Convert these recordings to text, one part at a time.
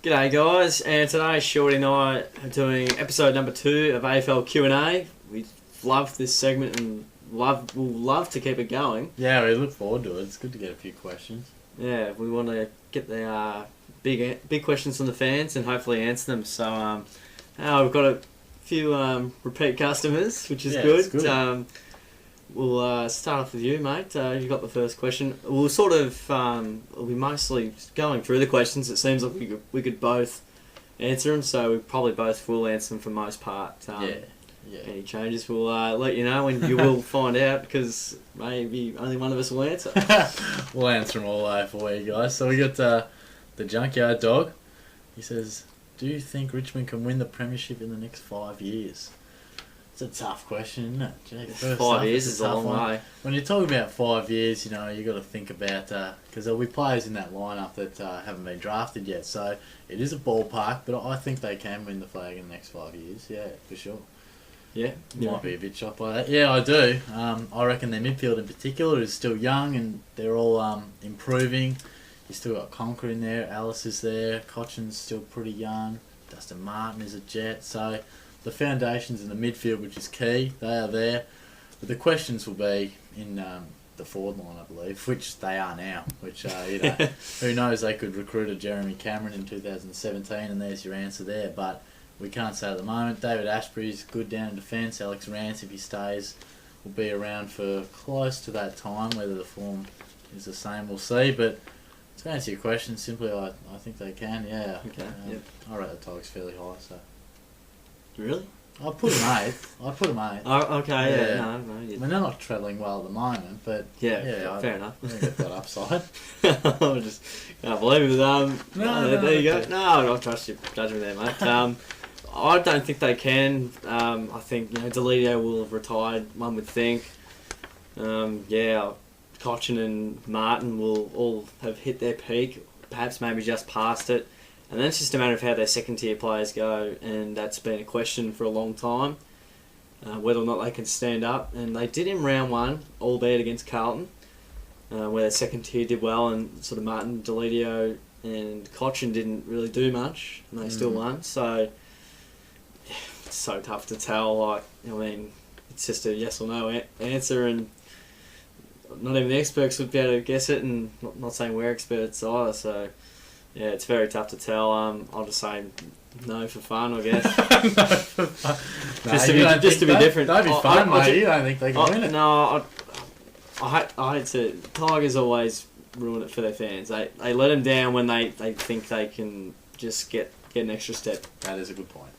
G'day guys, and today Shorty and I are doing episode number 2 of AFL Q&A. We love this segment and we'll love to keep it going. Yeah, we look forward to it. It's good to get a few questions. Yeah, we want to get the big questions from the fans and hopefully answer them. So we've got a few repeat customers, which is good. It's good. We'll start off with you, mate. You got the first question. We'll sort of we'll be mostly going through the questions. It seems like we could both answer them, so we probably both will answer them for the most part. Yeah. Any changes, we'll let you know, and you will find out because maybe only one of us will answer. We'll answer them all for you guys. So we got the Junkyard Dog. He says, "Do you think Richmond can win the premiership in the next 5 years?" It's a tough question, isn't it? Gee, 5 years is a long way. When you talk about 5 years, you got to think about because there'll be players in that lineup that haven't been drafted yet. So it is a ballpark, but I think they can win the flag in the next 5 years. Yeah, for sure. Yeah, Might be a bit shocked by that. Yeah, I do. I reckon their midfield in particular is still young and they're all improving. You still got Conker in there, Alice is there, Cochin's still pretty young, Dustin Martin is a jet. So the foundations in the midfield, which is key, they are there. But the questions will be in the forward line, I believe, which they are now. Which who knows? They could recruit a Jeremy Cameron in 2017, and there's your answer there. But we can't say at the moment. David Ashbury's good down in defence. Alex Rance, if he stays, will be around for close to that time. Whether the form is the same, we'll see. But to answer your question, simply, I think they can. Yeah. Okay. Yep. I rate the Tigers fairly high, so. Really? I'll put them eighth. Oh, okay. Yeah. No. I mean, they're not travelling well at the moment, but Fair enough. I think they've got upside. I just can't believe it. No, there you go. okay. No, I trust your judgment there, mate. I don't think they can. I think Deledio will have retired. One would think. Cochin and Martin will all have hit their peak. Perhaps maybe just past it. And then it's just a matter of how their second-tier players go, and that's been a question for a long time, whether or not they can stand up. And they did in round 1, albeit against Carlton, where their second tier did well, and sort of Martin, Deledio and Cochin didn't really do much, and they still won. So it's so tough to tell. It's just a yes or no answer, and not even the experts would be able to guess it, and not saying we're experts either, so. Yeah, it's very tough to tell. I'll just say no for fun, I guess. No, for fun. Just to be different. That'd be fun, mate. You don't think they can win it? No, I hate to. Tigers always ruin it for their fans. They let them down when they think they can just get an extra step. That is a good point.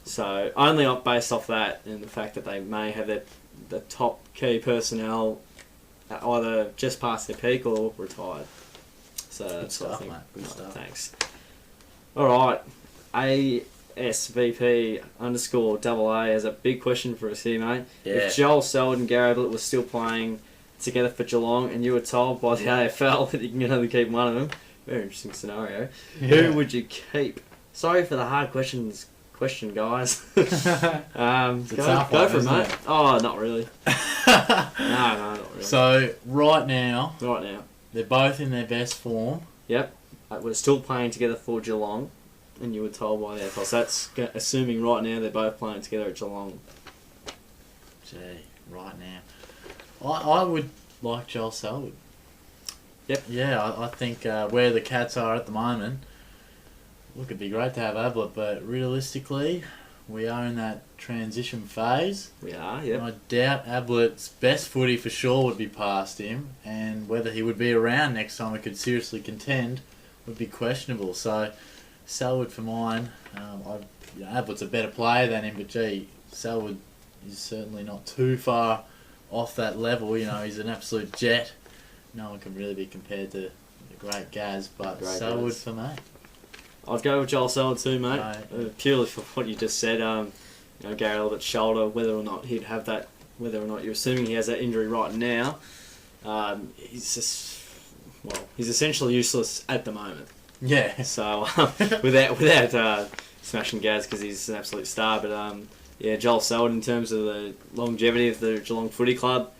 So only based off that and the fact that they may have the top key personnel either just past their peak or retired. So Good that's stuff, what I think. mate. Good stuff. Thanks. All right. ASVP _AA has a big question for us here, mate. Yeah. If Joel Selwood and Gary Ablett were still playing together for Geelong and you were told by the AFL that you can only keep one of them, very interesting scenario, who would you keep? Sorry for the hard question, guys. It's a tough go one, for it, isn't mate. it? Oh, not really. No, not really. So, right now, they're both in their best form. Yep. We're still playing together for Geelong, and you were told by the AFL. So that's assuming right now they're both playing together at Geelong. Gee, right now. I would like Joel Selwood. Yep. Yeah, I think where the Cats are at the moment, look, it'd be great to have Ablett, but realistically, we are in that transition phase. We are, yep. I doubt Ablett's best footy for sure would be past him, and whether he would be around next time we could seriously contend would be questionable. So, Selwood for mine. Ablett's a better player than him, but gee, Selwood is certainly not too far off that level. He's an absolute jet. No one can really be compared to the great Gaz, but Selwood for me. I'd go with Joel Selwood too, mate. Right. Purely for what you just said. Gary Ablett's shoulder, whether or not he'd have that, whether or not you're assuming he has that injury right now, he's essentially useless at the moment. Yeah. So without smashing Gaz because he's an absolute star, but Joel Selwood in terms of the longevity of the Geelong Footy Club,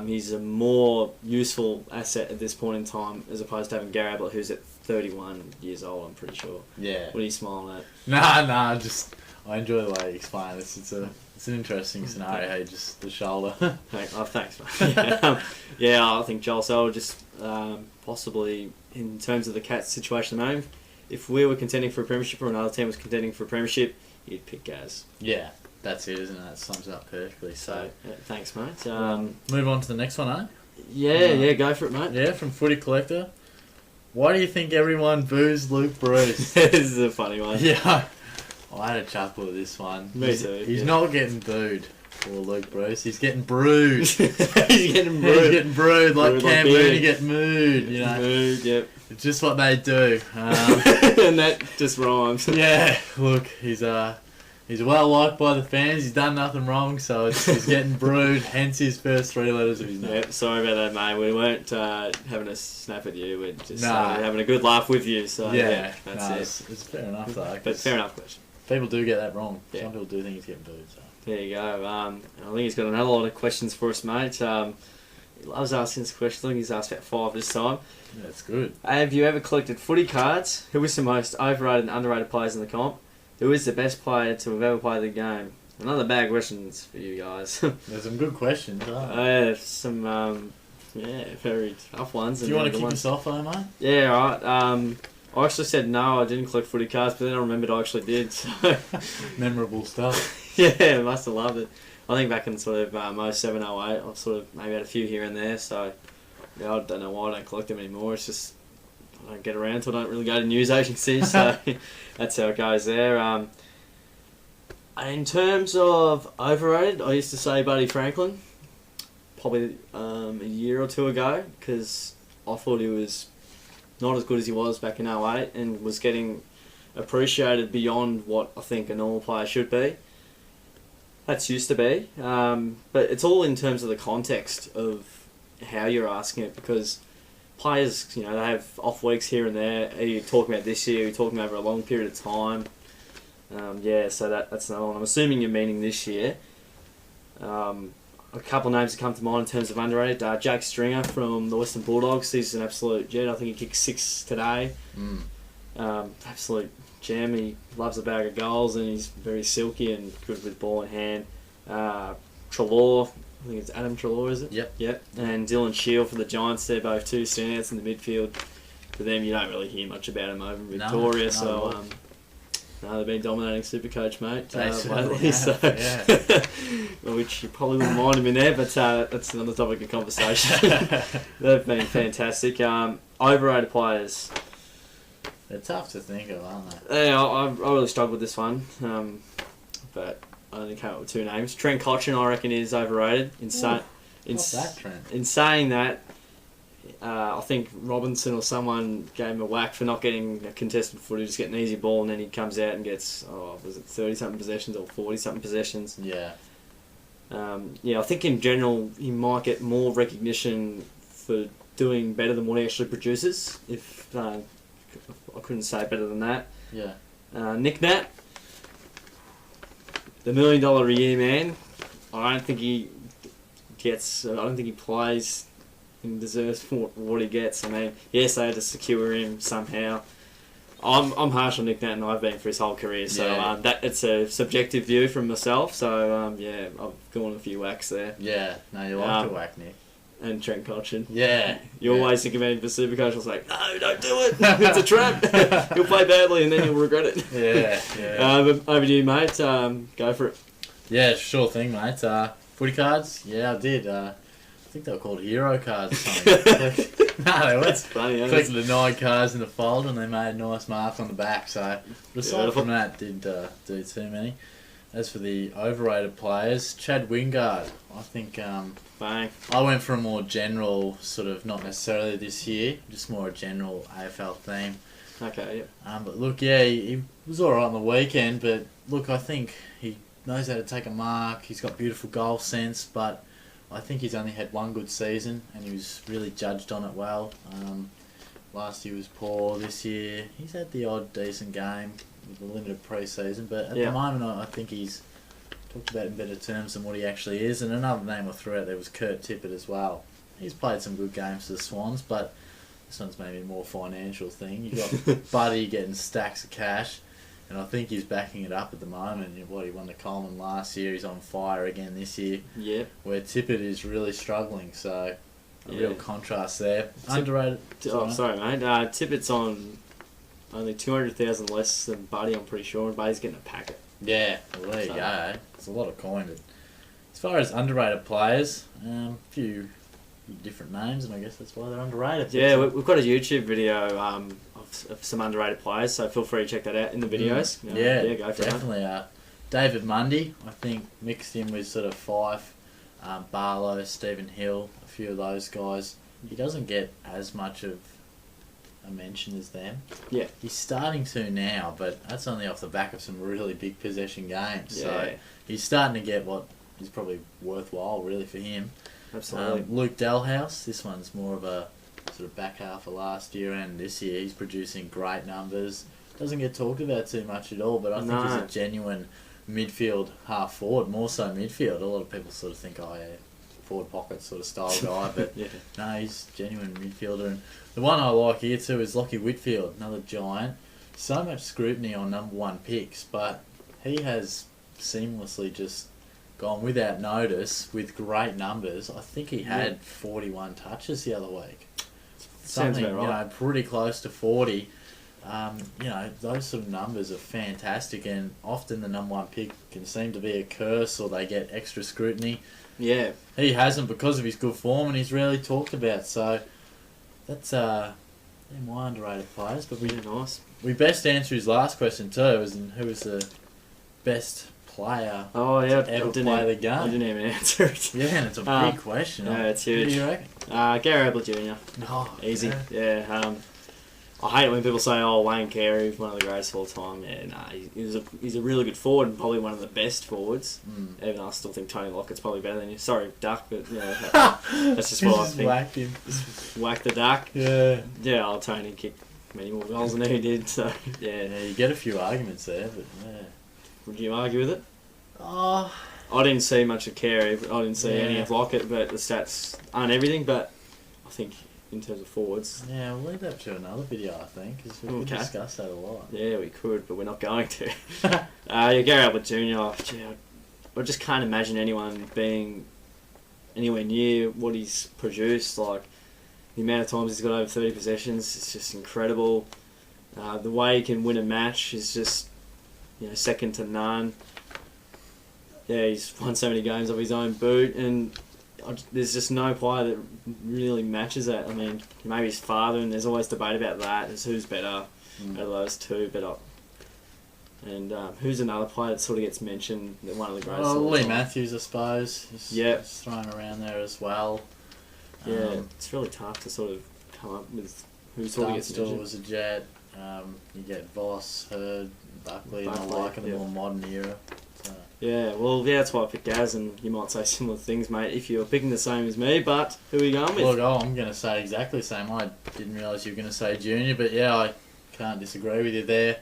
he's a more useful asset at this point in time as opposed to having Gary Ablett, who's at 31 years old, I'm pretty sure. Yeah. What are you smiling at? Nah, just I enjoy the way you explain this. It's an interesting scenario. Hey, just the shoulder. Thanks, mate. Yeah, I think Joel Selwood just possibly, in terms of the Cats situation at the moment, if we were contending for a premiership or another team was contending for a premiership, you'd pick Gaz. Yeah, that's it, isn't it? That sums it up perfectly. So, yeah, thanks, mate. move on to the next one, eh? Yeah, go for it, mate. Yeah, from Footy Collector. Why do you think everyone boos Luke Bruce? This is a funny one. Yeah, I had a chuckle at this one. Me too. He's not getting booed. Poor Luke Bruce. He's getting brewed. He's getting brewed. He's getting brewed like Brewed Cam like Mooney beer. get mooed. You know, Mood, yep. it's just what they do. And that just rhymes. Yeah, look, he's well liked by the fans. He's done nothing wrong, so he's getting brewed. Hence his first 3 letters of his name. Yep, sorry about that, mate. We weren't having a snap at you. We're just Nah. having a good laugh with you. So Yeah, that's no, it. it's fair enough though. But 'cause fair enough question. people do get that wrong. Yeah. Some people do think he's getting booed. So. There you go. I think he's got another lot of questions for us, mate. He loves asking this question. I think he's asked about 5 this time. Yeah, that's good. Have you ever collected footy cards? Who is the most overrated and underrated players in the comp? Who is the best player to have ever played the game? Another bad questions for you guys. There's some good questions. Huh? Some very tough ones. Do you want to kick us off, though, mate? Yeah, right. I actually said no, I didn't collect footy cards, but then I remembered I actually did. So Memorable stuff. yeah, I must have loved it. I think back in sort of 07, 08, I've sort of maybe had a few here and there, so yeah, I don't know why I don't collect them anymore. It's just I don't get around to it. I don't really go to news agencies, so that's how it goes there. In terms of overrated, I used to say Buddy Franklin, probably a year or 2 ago, because I thought he was not as good as he was back in 08 and was getting appreciated beyond what I think a normal player should be. That's used to be, but it's all in terms of the context of how you're asking it, because players, they have off weeks here and there. Are you talking about this year? Are you talking over a long period of time? So that's another one. I'm assuming you're meaning this year. A couple of names that come to mind in terms of underrated. Jake Stringer from the Western Bulldogs. He's an absolute jet. I think he kicked 6 today. Absolute gem. He loves a bag of goals and he's very silky and good with ball in hand. Trelaw, I think it's Adam Trelaw, is it? Yep. And Dylan Shield for the Giants. They're both 2 standouts in the midfield. For them, you don't really hear much about them over in Victoria. No, they've been dominating Supercoach, mate, lately. Which you probably wouldn't mind them in there, but that's another topic of conversation. They've been fantastic. Overrated players. They're tough to think of, aren't they? Yeah, I really struggled with this one, but I only came up with 2 names. Trent Cotchin, I reckon, is overrated. What's that, Trent? In saying that, I think Robinson or someone gave him a whack for not getting a contested footy, just getting an easy ball, and then he comes out and gets, was it 30-something possessions or 40-something possessions? Yeah. I think in general he might get more recognition for doing better than what he actually produces, if I couldn't say better than that. Yeah. Nick Nat, the $1 million a year man, I don't think he plays and deserves for what he gets. I mean, yes, they had to secure him somehow. I'm harsh on Nick Nat, and I've been for his whole career, so that it's a subjective view from myself. So I've gone a few whacks there. Yeah, no, you like to whack, Nick. And Trent Cotchin. Yeah. You always think about him for Supercoach. I was like, no, don't do it. It's a trap. He'll play badly, and then you'll regret it. Yeah. But over to you, mate. Go for it. Yeah, sure thing, mate. Footy cards? Yeah, I did. I think they were called hero cards or something. No, they weren't. That's funny. Collected the 9 cards in the folder and they made a nice mark on the back. So, aside from that, didn't do too many. As for the overrated players, Chad Wingard. I think Bang. I went for a more general, sort of, not necessarily this year, just more a general AFL theme. Okay, yeah. But look, yeah, he was alright on the weekend, but look, I think he knows how to take a mark. He's got beautiful goal sense, but I think he's only had 1 good season, and he was really judged on it well. Last year was poor. This year, he's had the odd decent game with a limited pre-season, but at the moment, I think he's talked about in better terms than what he actually is. And another name I threw out there was Kurt Tippett as well. He's played some good games for the Swans, but This one's maybe a more financial thing. You got Buddy getting stacks of cash, and I think he's backing it up at the moment. He won the Coleman last year. He's on fire again this year. Yeah. Where Tippett is really struggling. So a real contrast there. Underrated. Sorry, mate. Tippett's on only 200,000 less than Buddy, I'm pretty sure, and Buddy's getting a packet. Yeah, well, there you go. It's a lot of coin. But as far as underrated players, a few different names, and I guess that's why they're underrated. Yeah, we've got a YouTube video of some underrated players, so feel free to check that out in the videos. Go for definitely. David Mundy, I think, mixed in with sort of Fife, Barlow, Stephen Hill, a few of those guys. He doesn't get as much of a mention as them. Yeah. He's starting to now, but that's only off the back of some really big possession games. Yeah. So he's starting to get what is probably worthwhile, really, for him. Absolutely. Luke Delhouse, this one's more of a sort of back half of last year and this year. He's producing great numbers. Doesn't get talked about too much at all, but I think he's a genuine midfield half forward, more so midfield. A lot of people sort of think, forward pocket sort of style guy, but no, he's a genuine midfielder. And the one I like here too is Lockie Whitfield, another giant. So much scrutiny on number one picks, but he has seamlessly just gone without notice with great numbers. I think he had 41 touches the other week. Sounds about right. Pretty close to 40. Those sort of numbers are fantastic, and often the number one pick can seem to be a curse or they get extra scrutiny. Yeah. He hasn't because of his good form, and he's rarely talked about. So that's they're my underrated players. But nice. We best answer his last question too, as in who was the best player to ever play the game. I didn't even answer it. Yeah, and it's a big question. Yeah, it's huge. Who do you reckon? Gary Ablett Jr. Oh, easy. Yeah. I hate it when people say, Wayne Carey is one of the greatest of all time. Yeah, he's a really good forward and probably one of the best forwards. Even I still think Tony Lockett's probably better than you. Sorry, Duck, but that's just what I think. Whacked him. Just whack the Duck. Yeah. Yeah, Tony kicked many more goals than he did. So yeah, you get a few arguments there, but yeah. Would you argue with it? I didn't see much of Carey. I didn't see any of Lockett, but the stats aren't everything. But I think in terms of forwards, we'll leave that to another video, I think, because we could discuss that a lot. Yeah, we could, but we're not going to. Gary Ablett Jr. I just can't imagine anyone being anywhere near what he's produced. Like the amount of times he's got over 30 possessions, it's just incredible. The way he can win a match is just second to none. Yeah, he's won so many games off his own boot, and there's just no player that really matches that. I mean, maybe his father, and there's always debate about that, as who's better out of those two. And who's another player that sort of gets mentioned, one of the greatest? Lee Matthews, I suppose. He's thrown around there as well. Yeah, it's really tough to sort of come up with who sort of gets mentioned. Was a jet. You get Voss, Hurd, Buckley, and I like in the more modern era. So. Yeah, that's why I picked Gaz, and you might say similar things, mate, if you're picking the same as me, but who are you going with? Look, I'm going to say exactly the same. I didn't realise you were going to say Junior, but I can't disagree with you there.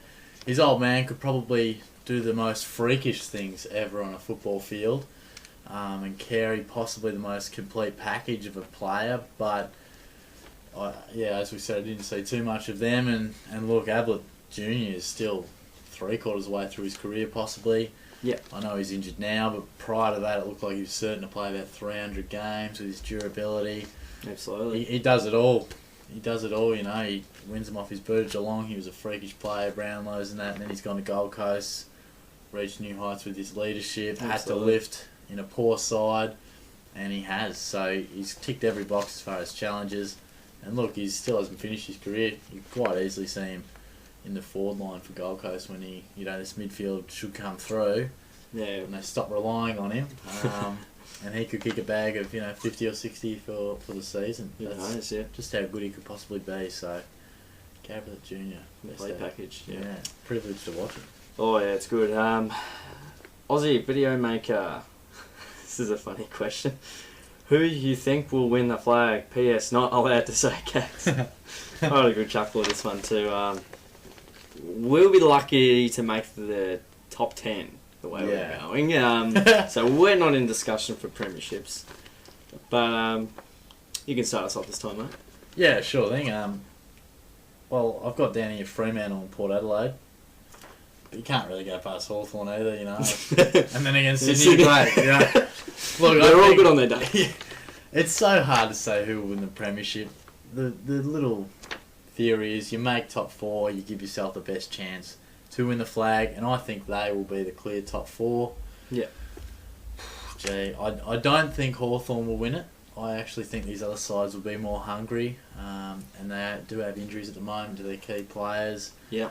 His old man could probably do the most freakish things ever on a football field, and Carey possibly the most complete package of a player, but as we said, I didn't see too much of them, and look, Ablett Jr. is still 3/4 of the way through his career possibly. Yeah. I know he's injured now, but prior to that it looked like he was certain to play about 300 games with his durability. Absolutely. He does it all. He wins them off his boot at Geelong. He was a freakish player, Brownlows and that, and then he's gone to Gold Coast, reached new heights with his leadership, had to lift in a poor side, and he has. So he's ticked every box as far as challenges. And look, he still hasn't finished his career. You quite easily see him in the forward line for Gold Coast when this midfield should come through. Yeah. And they stop relying on him. And he could kick a bag of 50 or 60 for the season. That's just how good he could possibly be. So, Gary Ablett Jr. Play package. Yeah. Privilege to watch him. Oh yeah, it's good. Aussie video maker. This is a funny question. Who you think will win the flag? P.S. Not allowed to say cats. I had a good chuckle at this one too. We'll be lucky to make the top 10 the way we're going. So we're not in discussion for premierships. But you can start us off this time, mate. Yeah, sure thing. Well, I've got down here Fremantle and Port Adelaide. But you can't really go past Hawthorn either, you know. And then against Sydney, great. You know. Look, They're all good on their day. It's so hard to say who will win the premiership. The little theory is you make top 4, you give yourself the best chance to win the flag, and I think they will be the clear top 4. Yeah. Gee, I don't think Hawthorn will win it. I actually think these other sides will be more hungry, and they do have injuries at the moment to their key players. Yeah.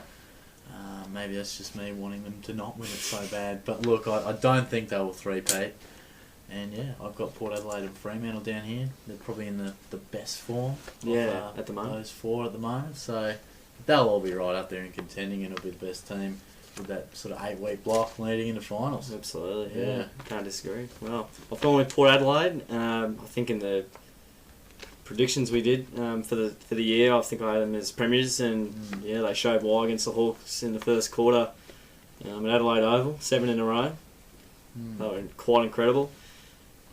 Maybe that's just me wanting them to not win it so bad. But look, I don't think they will three-peat. And yeah, I've got Port Adelaide and Fremantle down here. They're probably in the best form. Yeah, of, at the moment. Those 4 at the moment. So they'll all be right up there and contending, and it'll be the best team with that sort of 8-week block leading into finals. Absolutely, yeah. Can't disagree. Well, I've gone with Port Adelaide. I think in the predictions we did for the year, I think I had them as premiers, and yeah, they showed why against the Hawks in the first quarter at Adelaide Oval, 7 in a row. They were quite incredible.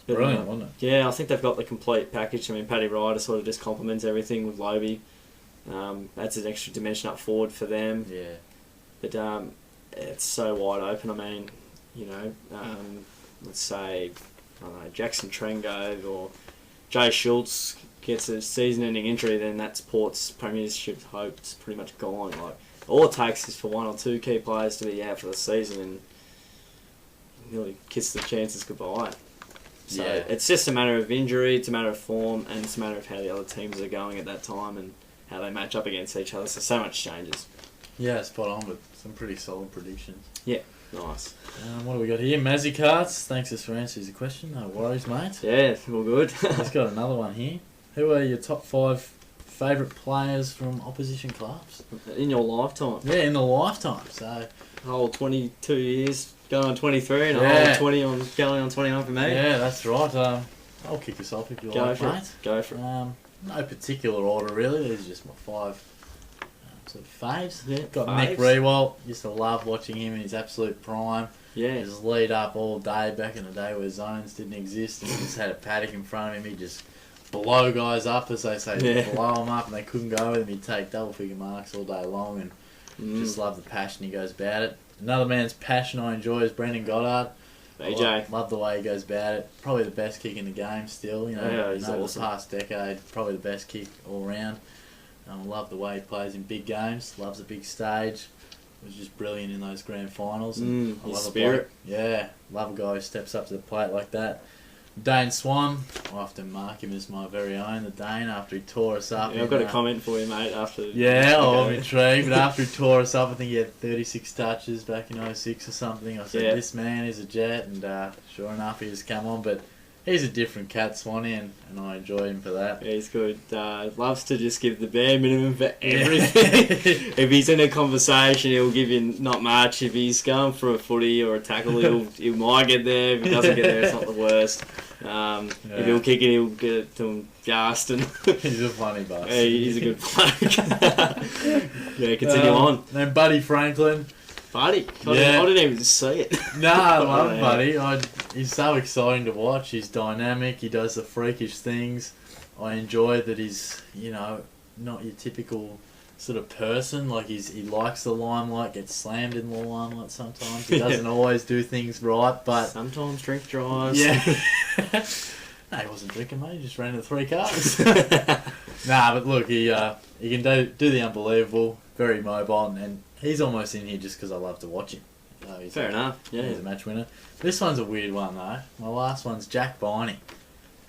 But, Brilliant, wasn't it? Yeah, I think they've got the complete package. I mean, Paddy Ryder sort of just complements everything with Lobie. Adds an extra dimension up forward for them. Yeah. But it's so wide open. I mean, you know, let's say, I don't know, Jackson Trengove or Jay Schultz gets a season-ending injury, then that's Port's premiership hopes pretty much gone. Like, all it takes is for 1 or 2 key players to be out for the season and nearly kiss the chances goodbye. So it's just a matter of injury, it's a matter of form, and it's a matter of how the other teams are going at that time and how they match up against each other. So much changes. Yeah, spot on with some pretty solid predictions. Yeah, nice. What do we got here? Mazzy Carts, thanks us for answering the question. No worries, mate. Yeah, all good. He's got another one here. Who are your top 5 favourite players from opposition clubs? In your lifetime? Yeah, in the lifetime. So, whole 22 years, going on 23, and a whole 20 on going on 29 for me. Yeah, that's right. I'll kick us off if you like, mate. Go for it. No particular order, really. These are just my 5 sort of faves. Yeah, got faves. Nick Rewalt. Used to love watching him in his absolute prime. Yeah. Just lead up all day back in the day where zones didn't exist, and he just had a paddock in front of him. He'd just blow guys up, as they say, blow them up, and they couldn't go with him. He'd take double figure marks all day long, and just love the passion he goes about it. Another man's passion I enjoy is Brendan Goddard. BJ. Love the way he goes about it. Probably the best kick in the game still. You know, Yeah, he's over awesome. the past decade, probably the best kick all round. Love the way he plays in big games. Loves the big stage. Was just brilliant in those grand finals. And I his love spirit. love a guy who steps up to the plate like that. Dane Swan, I often mark him as my very own, the Dane, after he tore us up. Yeah, I've got a comment for you, mate, after... Yeah, I'm intrigued, but after he tore us up, I think he had 36 touches back in 06 or something. I said, this man is a jet, and sure enough, he has come on, but he's a different cat, Swanee, and I enjoy him for that. Yeah, he's good. Loves to just give the bare minimum for everything. If he's in a conversation, he'll give you not much. If he's going for a footy or a tackle, he might get there. If he doesn't get there, it's not the worst. If he'll kick it, he'll get it to him just. And He's a funny bus. Yeah, he's a good player. Yeah, continue on. Then Buddy Franklin. Buddy? I didn't even see it. No, I love Buddy. He's so exciting to watch. He's dynamic. He does the freakish things. I enjoy that he's, not your typical sort of person. Like he likes the limelight, gets slammed in the limelight sometimes. He doesn't always do things right, but... Sometimes drink drives. Yeah. No, he wasn't drinking, mate. He just ran into 3 cars. Nah, but look, he can do the unbelievable, very mobile, and he's almost in here just because I love to watch him. Fair enough. Yeah, he's a match winner. This one's a weird one though. My last one's Jack Biney.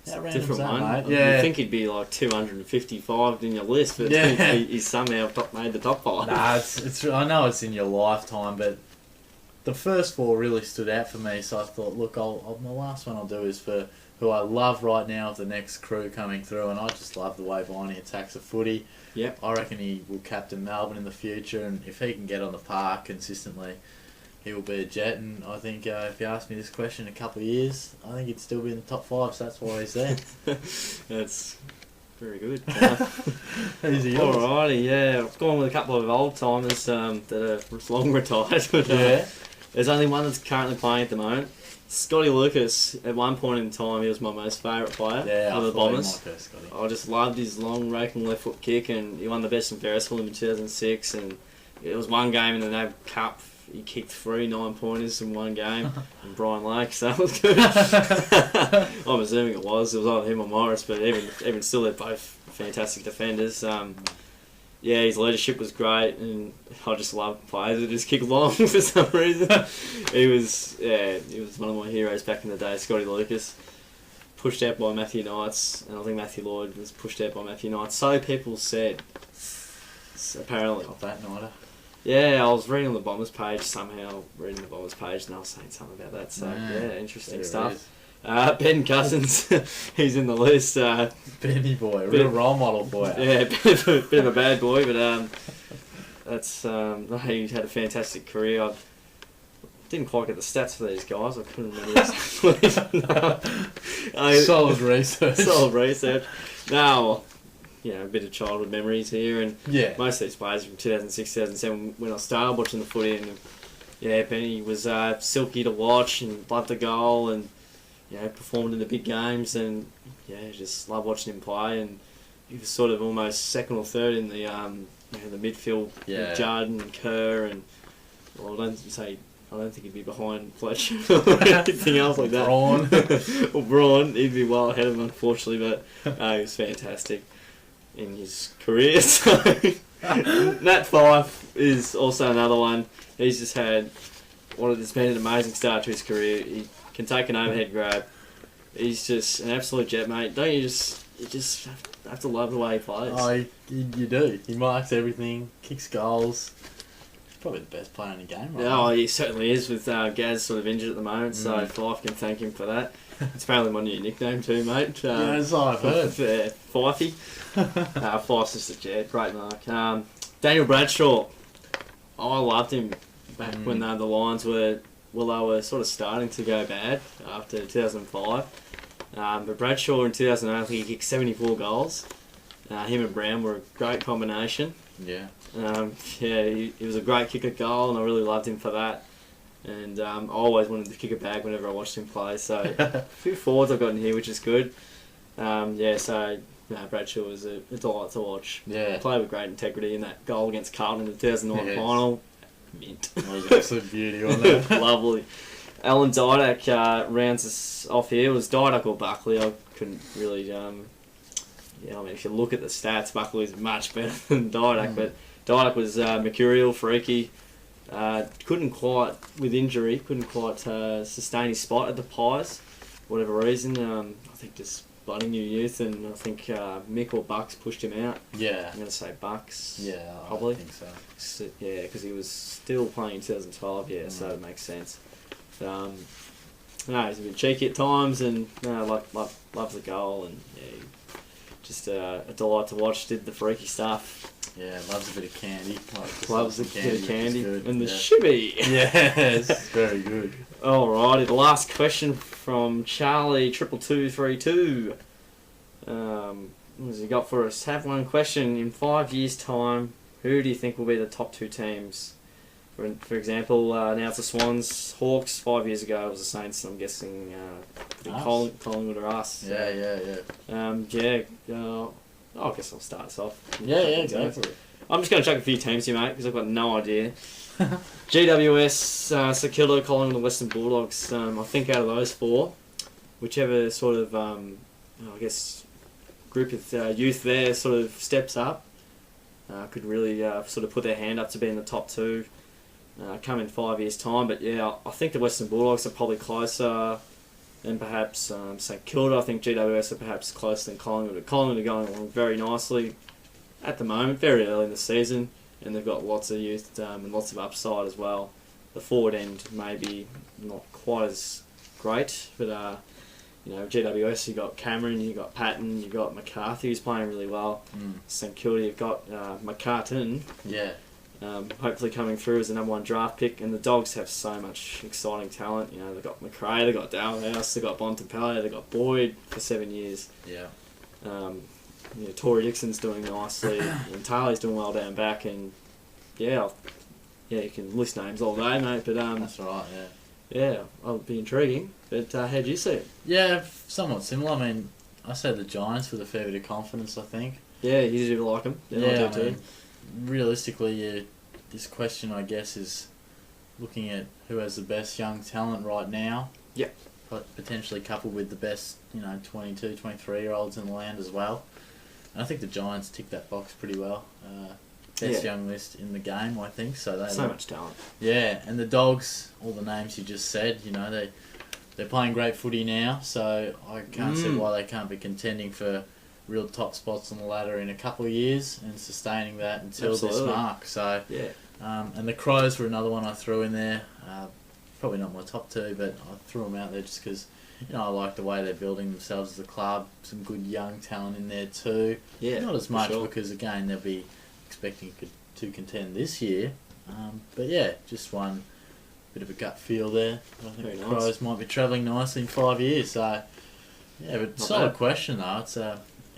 Different one. Mate. Yeah. You'd think he'd be like 255 in your list, but he's somehow made the top 5. Nah, it's. I know it's in your lifetime, but the first 4 really stood out for me. So I thought, look, my last one I'll do is for who I love right now of the next crew coming through, and I just love the way Biney attacks the footy. Yep. I reckon he will captain Melbourne in the future, and if he can get on the park consistently, he will be a jet. And I think if you asked me this question in a couple of years, I think he'd still be in the top 5, so that's why he's there. That's very good. Easy. Alrighty, yeah. I've gone with a couple of old timers that are long retired. But, there's only one that's currently playing at the moment. Scotty Lucas, at one point in time, he was my most favourite player Yeah, for the I thought he Bombers. might go Scotty. I just loved his long raking left foot kick, and he won the best and fairest for him in 2006. And it was one game in the NAB Cup. He kicked 3 9-pointers in one game in Brian Lake, so that was good. I'm assuming it was. It was either him or Morris, but even still, they're both fantastic defenders. Yeah, his leadership was great, and I just love players that just kick long for some reason. He was one of my heroes back in the day, Scotty Lucas. Pushed out by Matthew Knights, and I think Matthew Lloyd was pushed out by Matthew Knights. So people said, apparently. Got that nighter. Yeah, I was reading on the Bombers page somehow, and I was saying something about that. So yeah, interesting stuff. Ben Cousins, he's in the list. Benny boy, real role model boy. Yeah, bit of a bad boy, but he had a fantastic career. I didn't quite get the stats for these guys. I couldn't remember exactly. Solid research. Solid research. Now, a bit of childhood memories here, and most of these players from 2006, 2007, when I started watching the footy, and Benny was silky to watch and loved the goal, and performed in the big games, and just loved watching him play. And he was sort of almost second or third in the the midfield with Judd and Kerr, and I don't think he'd be behind Fletcher or anything else like that. Braun. Or Braun, he'd be well ahead of him, unfortunately, but he was fantastic in his career. So Nat Fyfe is also another one. He's just had it's been an amazing start to his career. He can take an overhead grab. He's just an absolute jet, mate. Don't you just have to love the way he plays? Oh, you do. He marks everything, kicks goals. He's probably the best player in the game, right? Oh, he certainly is, with Gaz sort of injured at the moment, so Fyfe can thank him for that. It's apparently my new nickname too, mate. Yes, I've heard. Fyfey. Fyfe's just a jet. Great mark. Daniel Bradshaw. I loved him back when the Lions were sort of starting to go bad after 2005. But Bradshaw in 2008, I think he kicked 74 goals. Him and Brown were a great combination. Yeah. He was a great kicker goal, and I really loved him for that. And I always wanted to kick a bag whenever I watched him play. So a few forwards I've got in here, which is good. Bradshaw was a delight to watch. Yeah. Played with great integrity in that goal against Carlton in the 2009 final. Mint. That was absolute beauty, wasn't it? Lovely. Alan Didak rounds us off here. It was Didak or Buckley? I couldn't really... if you look at the stats, Buckley's much better than Didak, but Didak was mercurial, freaky. Couldn't quite sustain his spot at the Pies, for whatever reason. I think just bloody new youth, and I think Mick or Bucks pushed him out. Yeah. I'm going to say Bucks. Yeah, probably. I think so. Yeah, because he was still playing in 2012, so it makes sense. But, he's a bit cheeky at times, and loves the goal, and just a delight to watch. Did the freaky stuff. Yeah, loves a bit of candy. Loves a bit of candy. And the shibby. Yes, very good. Alrighty, the last question from Charlie 22232. What has he got for us? Have one question. In 5 years' time, who do you think will be the top 2 teams? For example, now it's the Swans, Hawks. 5 years ago it was the Saints, and I'm guessing Collingwood or us. Yeah. I guess I'll start us off. Yeah, go for it. I'm just going to chuck a few teams here, mate, because I've got no idea. GWS, St Kilda, Collingwood and Western Bulldogs. I think out of those 4, whichever sort of, group of youth there sort of steps up, could really sort of put their hand up to be in the top 2 come in 5 years' time. But I think the Western Bulldogs are probably closer than perhaps St Kilda. I think GWS are perhaps closer than Collingwood. But Collingwood are going along very nicely at the moment, very early in the season, and they've got lots of youth and lots of upside as well. The forward end maybe not quite as great, but GWS, you've got Cameron, you've got Patton, you've got McCarthy, who's playing really well. St Kilda, you've got McCartan. Yeah. Hopefully coming through as the number 1 draft pick, and the Dogs have so much exciting talent. They've got McRae, they've got Dalhouse, they've got Bontempelli, they've got Boyd for 7 years. Yeah. Tory Dixon's doing nicely, and Tarley's doing well down back, and you can list names all day, mate. But that's right. Yeah, that'll be intriguing. But how do you see it? Yeah, somewhat similar. I mean, I said the Giants with a fair bit of confidence, I think. Yeah, you do like them. Yeah, I mean, realistically, this question, I guess, is looking at who has the best young talent right now. Yep. But potentially coupled with the best, 22, 23-year-olds in the land as well. And I think the Giants tick that box pretty well. Best young list in the game, I think. So much talent. Yeah, and the Dogs, all the names you just said, they're playing great footy now, so I can't see why they can't be contending for real top spots on the ladder in a couple of years and sustaining that until this mark. So, and the Crows were another one I threw in there. Probably not my top two, but I threw them out there just because I like the way they're building themselves as a club. Some good young talent in there too. Yeah, not as much because again they'll be expecting to contend this year. But yeah, just one bit of a gut feel there. I think the Crows might be travelling nicely in 5 years. So yeah, but solid question though.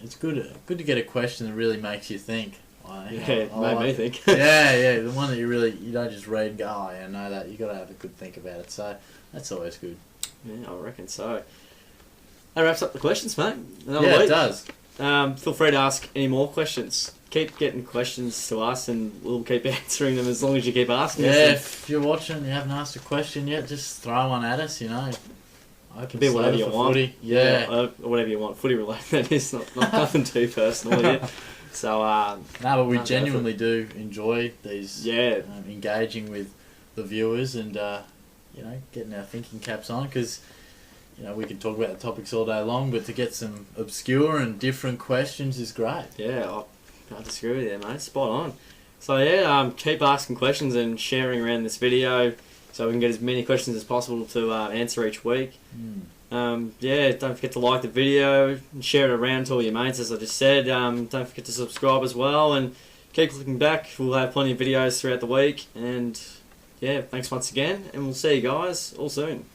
It's good to get a question that really makes you think. Made me think. yeah, the one that you don't just read and go, oh yeah, I know that. You got to have a good think about it. So that's always good. Yeah, I reckon so. That wraps up the questions, mate. It does. Feel free to ask any more questions. Keep getting questions to us, and we'll keep answering them as long as you keep asking us. Yeah, if you're watching and you haven't asked a question yet, just throw one at us. It can be whatever you want. Footy. Yeah. Whatever you want. Footy related. That is not nothing too personal here. So, but we genuinely do enjoy these. Engaging with the viewers and getting our thinking caps on because we can talk about the topics all day long, but to get some obscure and different questions is great. Yeah, I can't disagree with you, mate. Spot on. So keep asking questions and sharing around this video so we can get as many questions as possible to answer each week. Don't forget to like the video and share it around to all your mates, as I just said. Don't forget to subscribe as well and keep looking back. We'll have plenty of videos throughout the week. And thanks once again, and we'll see you guys all soon.